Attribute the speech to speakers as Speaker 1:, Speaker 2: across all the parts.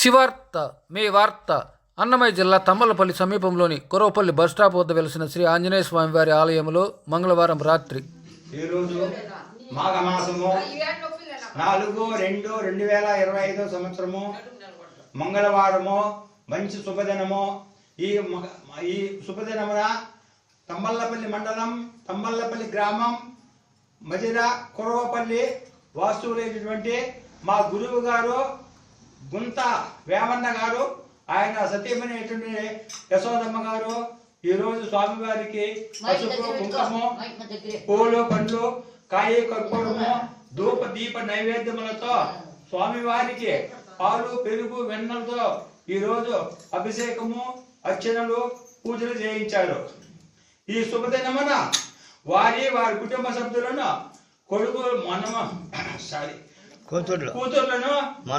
Speaker 1: శివార్త మీ వార్త అన్నమయ్య జిల్లా తమ్మలపల్లి సమీపంలోని కొరవపల్లి బస్టాప్ వద్ద వెలిసిన శ్రీ ఆంజనేయ స్వామి వారి ఆలయంలో మంగళవారం రాత్రి
Speaker 2: ఈరోజు మాఘమాసము 4/2/2025 సంవత్సరము మంగళవారము మంచి శుభదినము. ఈ శుభదినమున తమ్మల్లపల్లి మండలం తమ్మల్లపల్లి గ్రామం మజిర కొరవపల్లి వాస్తువులైనటువంటి మా గురువు గారు గుంత వేమన్న గారు, ఆయన సతీమణి యశోదమ్మ గారు ఈరోజు స్వామివారికి పసుపు కుంకుమ పూలు పండ్లు కాయ కర్పూరము ధూప దీప నైవేద్యములతో స్వామివారికి పాలు పెరుగు వెన్నలతో ఈరోజు అభిషేకము అర్చనలు పూజలు చేయించారు. ఈ శుభదినమున వారి కుటుంబ సభ్యులను కొడుకు కూతుర్లను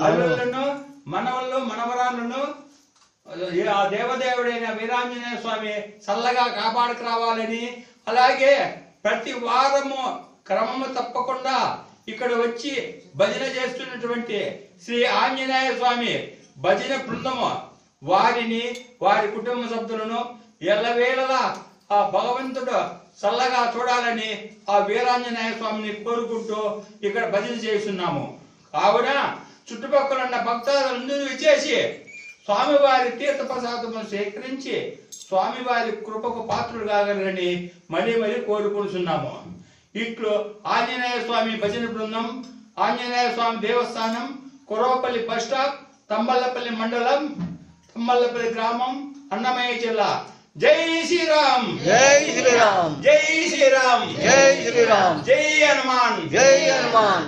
Speaker 2: అల్లులను మనవళ్ళు మనవరాలను ఆ దేవదేవుడైన వీరాంజనేయ స్వామి చల్లగా కాపాడుకు రావాలని, అలాగే ప్రతి వారము క్రమము తప్పకుండా ఇక్కడ వచ్చి భజన చేస్తున్నటువంటి శ్రీ ఆంజనేయ స్వామి భజన బృందము వారిని వారి కుటుంబ సభ్యులను ఎల్లవేళలా ఆ భగవంతుడు చల్లగా చూడాలని ఆ వీరాంజనేయ స్వామిని కోరుకుంటూ ఇక్కడ భజన చేస్తున్నాము. కావున చుట్టుపక్కల ఉన్న భక్తులందరూ విచ్చేసి స్వామివారి తీర్థప్రసాదము సేకరించి స్వామివారి కృపకు పాత్రులు కాగలరని మళ్ళీ కోరుకుంటున్నాము. ఇట్లు ఆంజనేయ స్వామి భజన బృందం, ఆంజనేయ స్వామి దేవస్థానం, కొరవపల్లి బస్ స్టాప్, తమ్మల్లపల్లి మండలం, తమ్మల్లపల్లి గ్రామం, అన్నమయ్య జిల్లా. జై శ్రీరామ్,
Speaker 3: జై శ్రీరామ్,
Speaker 2: జై శ్రీరామ్,
Speaker 3: జై శ్రీరామ్,
Speaker 2: జై హనుమాన్,
Speaker 3: జై హనుమాన్.